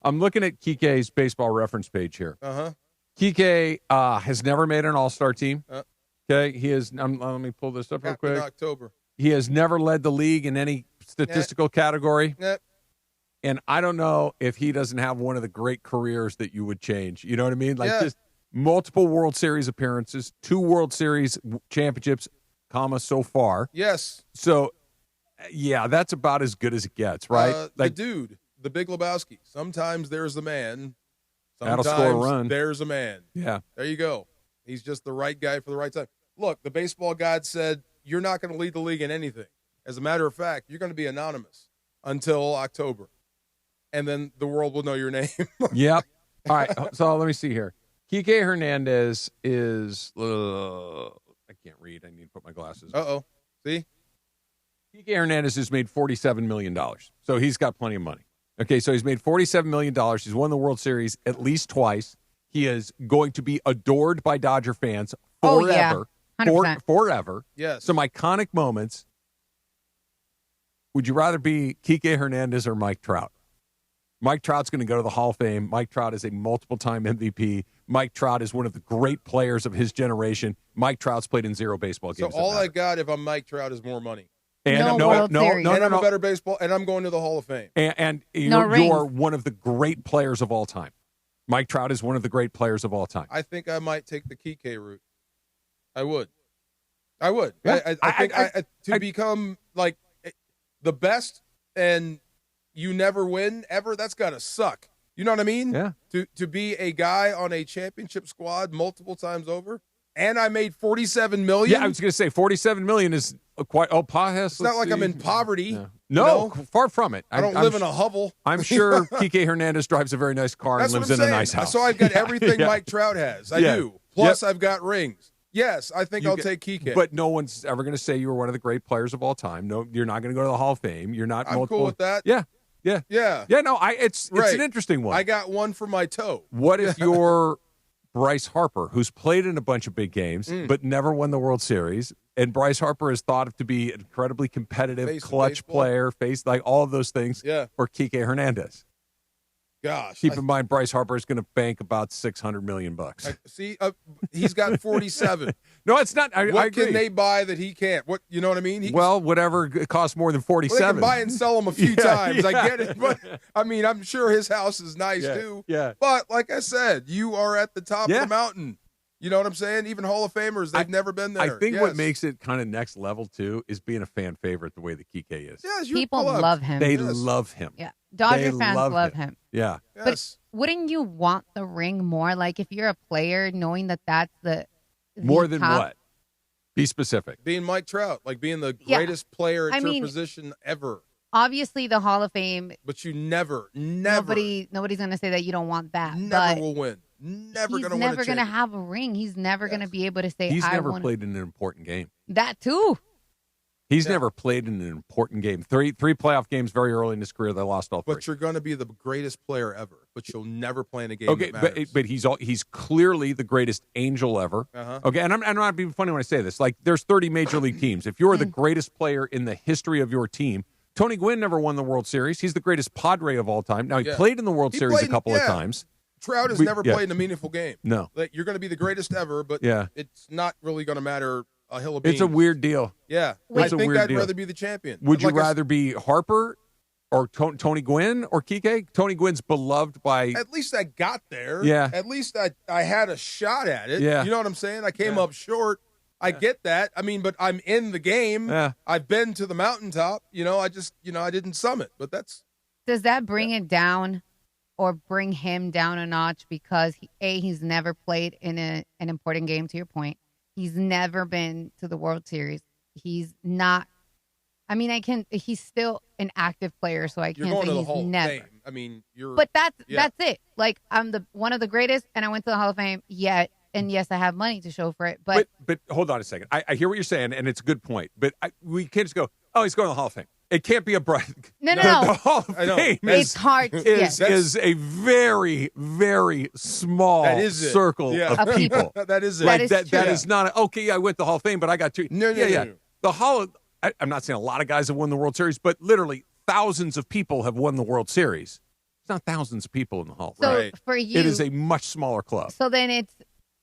I'm looking at Kiké's baseball reference page here. Uh-huh. Kiké has never made an all-star team. Okay, he is. Let me pull this up real quick. In October. He has never led the league in any statistical category. And I don't know if he doesn't have one of the great careers that you would change. You know what I mean? Like just multiple World Series appearances, 2 World Series championships, so far. Yes. So, yeah, that's about as good as it gets, right? The dude, the Big Lebowski. Sometimes there's a man. That'll Sometimes score a run. there's a man. Yeah. There you go. He's just the right guy for the right time. Look, the baseball god said, you're not going to lead the league in anything. As a matter of fact, you're going to be anonymous until October. And then the world will know your name. Yep. All right. So let me see here. Kiké Hernández is. I can't read. I need to put my glasses on. Uh-oh. See? Kiké Hernández has made $47 million. So he's got plenty of money. Okay, so he's made $47 million. He's won the World Series at least twice. He is going to be adored by Dodger fans forever. Oh, yeah. 100%. Forever. Yes. Some iconic moments. Would you rather be Kiké Hernández or Mike Trout? Mike Trout's going to go to the Hall of Fame. Mike Trout is a multiple-time MVP. Mike Trout is one of the great players of his generation. Mike Trout's played in 0 baseball games. So all I got if I'm Mike Trout is more money. And World Series. And I'm a better baseball, and I'm going to the Hall of Fame. And you're one of the great players of all time. Mike Trout is one of the great players of all time. I think I might take the Kiké route. I would. Yeah. I think to become like the best and you never win ever, that's got to suck. You know what I mean? Yeah. To be a guy on a championship squad multiple times over, and I made $47 million. Yeah, I was going to say $47 million is quite. Oh, it's not like I'm in poverty. Yeah. No, far from it. I don't live in a hovel. I'm sure Kiké Hernández drives a very nice car and lives in a nice house. So I've got everything Mike Trout has. I do. Plus, I've got rings. Yes, I think I'll take Kiké. But no one's ever going to say you were one of the great players of all time. No, you're not going to go to the Hall of Fame. You're not. I'm cool with that. Yeah. No, it's right. an interesting one. I got one for my toe. What if you're Bryce Harper, who's played in a bunch of big games but never won the World Series? And Bryce Harper is thought of to be an incredibly competitive, clutch player, like all of those things. Yeah. Or Kiké Hernández. Gosh. Keep in mind, Bryce Harper is going to bank about $600 million. See, he's got 47. No, it's not. I what agree. can they buy that he can't? What, you know what I mean? Whatever costs more than 47. Well, they can buy and sell them a few times. I get it, but I mean, I'm sure his house is nice too. Yeah. But like I said, you are at the top of the mountain. You know what I'm saying? Even Hall of Famers, they've never been there. I think what makes it kind of next level too is being a fan favorite the way that Kiké is. Yes, people love him. They love him. Yeah, Dodger fans love him. Yeah. But wouldn't you want the ring more? Like if you're a player, knowing that that's the more than top? what? Be specific. Being Mike Trout, like being the greatest player at your position ever. Obviously, the Hall of Fame. But you never. Nobody's going to say that you don't want that. Never will win. Never going to win. He's never going to have a ring. He's never going to be able to say, he's never played in an important game. That too. He's never played in an important game. Three playoff games very early in his career. They lost all 3. But you're going to be the greatest player ever. But you'll never play in a game that matters. but he's clearly the greatest Angel ever. Okay, and I'm not being funny when I say this. Like, there's 30 major league teams. If you're the greatest player in the history of your team, Tony Gwynn never won the World Series. He's the greatest Padre of all time. Now, he played in the World Series a couple of times. Trout has never played in a meaningful game. No. Like, you're going to be the greatest ever, but it's not really going to matter a hill of beans. It's a weird deal. Yeah. I think I'd rather be the champion. Would you rather be Harper or Tony Gwynn or Kiké? Tony Gwynn's beloved by... At least I got there. Yeah. At least I had a shot at it. Yeah. You know what I'm saying? I came up short. I get that. I mean, but I'm in the game. Yeah. I've been to the mountaintop. I just, I didn't summit. But that's... Does that bring it down or bring him down a notch because, he's never played in an important game, to your point. He's never been to the World Series. He's not... I mean, he's still an active player, so I can't say he's never. Fame. I mean, But that's it. Like, I'm one of the greatest, and I went to the Hall of Fame, yet... And yes, I have money to show for it. But hold on a second. I hear what you're saying, and it's a good point. But we can't just go, he's going to the Hall of Fame. It can't be a bright. No. The Hall of Fame it's hard. Is a very, very small circle of people. That is it. That is not, I went to the Hall of Fame, but I got 2. No. The Hall of, I'm not saying a lot of guys have won the World Series, but literally thousands of people have won the World Series. not thousands of people in the Hall. So Right. for you, It is a much smaller club. So then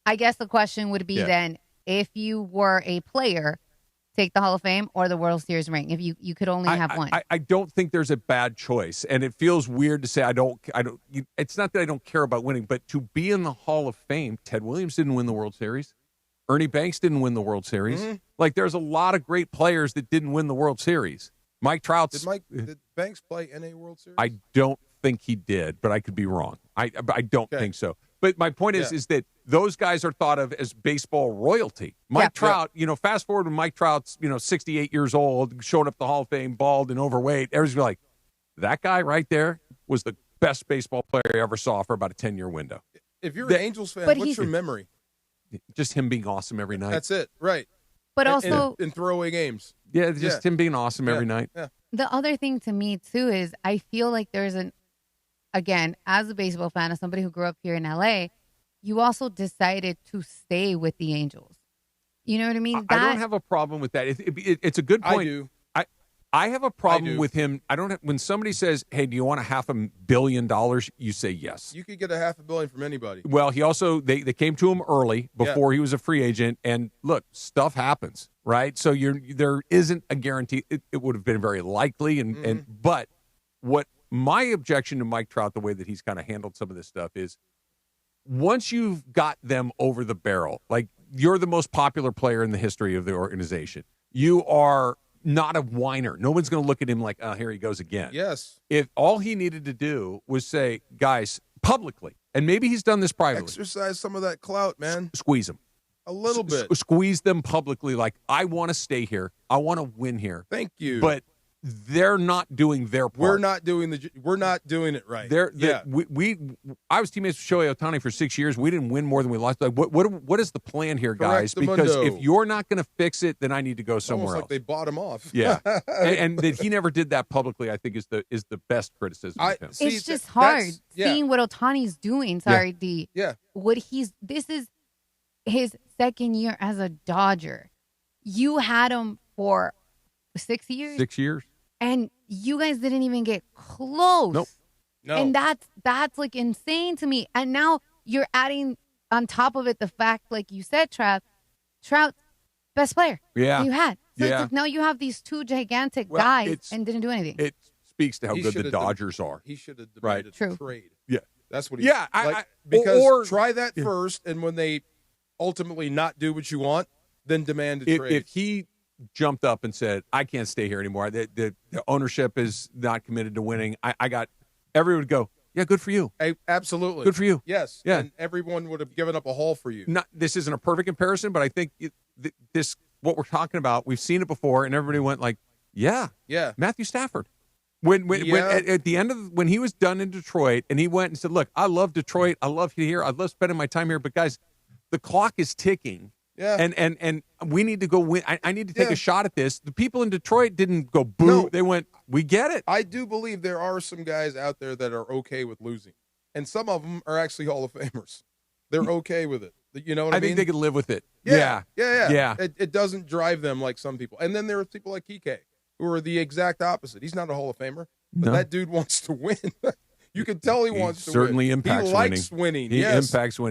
I guess the question would be then, if you were a player, take the Hall of Fame or the World Series ring. If you could only have one. I don't think there's a bad choice, and it feels weird to say I don't. It's not that I don't care about winning, but to be in the Hall of Fame, Ted Williams didn't win the World Series. Ernie Banks didn't win the World Series. Mm-hmm. Like, there's a lot of great players that didn't win the World Series. Mike Trout. Did Banks play in a World Series? I don't think he did, but I could be wrong. I don't think so. But my point is that those guys are thought of as baseball royalty. Mike Trout, fast forward when Mike Trout's, 68 years old, showing up at the Hall of Fame, bald and overweight. Everybody's like, that guy right there was the best baseball player I ever saw for about a 10-year window. If you're an Angels fan, what's your memory? Just him being awesome every night. That's it, right. But also in throwaway games. Yeah, just him being awesome every night. Yeah. The other thing to me, too, is I feel like there's again, as a baseball fan, as somebody who grew up here in L.A., you also decided to stay with the Angels. You know what I mean? I don't have a problem with that. It's a good point. I do. I have a problem with him. When somebody says, "Hey, do you want $500 million?" You say yes. You could get $500 million from anybody. Well, he also they came to him early before he was a free agent, and look, stuff happens, right? So there isn't a guarantee. It would have been very likely, but what my objection to Mike Trout, the way that he's kind of handled some of this stuff, is once you've got them over the barrel, like you're the most popular player in the history of the organization, you are not a whiner. No one's going to look at him like, oh, here he goes again. Yes. If all he needed to do was say, guys, publicly, and maybe he's done this privately. Exercise some of that clout, man. Squeeze them. A little bit. Squeeze them publicly like, I want to stay here. I want to win here. Thank you. But they're not doing their part. We're not doing it right. I was teammates with Shohei Ohtani for 6 years. We didn't win more than we lost. Like, what is the plan here, guys? Because if you're not going to fix it, then I need to go somewhere else. Like they bought him off. Yeah, and that he never did that publicly, I think is the best criticism of him. It's just hard seeing what Ohtani's doing. Sorry, D. Yeah. This is his second year as a Dodger. You had him for 6 years. 6 years. And you guys didn't even get close. Nope. No. And that's like insane to me. And now you're adding on top of it the fact, like you said, Trout's best player. Yeah. You had. So yeah. it's like now you have these two gigantic guys and didn't do anything. It speaks to how good the Dodgers are. He should have demanded a trade. Yeah. That's what he because try that first, and when they ultimately not do what you want, then demand a trade. If he jumped up and said, I can't stay here anymore. The ownership is not committed to winning. Everyone would go, yeah, good for you. Absolutely. Good for you. Yes. Yeah. And everyone would have given up a haul for you. This isn't a perfect comparison, but I think what we're talking about, we've seen it before, and everybody went like, yeah. Matthew Stafford. When at the end of when he was done in Detroit, and he went and said, look, I love Detroit. I love here. I love spending my time here. But guys, the clock is ticking. Yeah. And we need to go win. I need to take a shot at this. The people in Detroit didn't go boo. No. They went, we get it. I do believe there are some guys out there that are okay with losing. And some of them are actually Hall of Famers. They're okay with it. You know what I mean? I think they can live with it. Yeah. It doesn't drive them like some people. And then there are people like Kiké who are the exact opposite. He's not a Hall of Famer, but that dude wants to win. You can tell he wants to win. Certainly impacts winning. He likes winning. He impacts winning.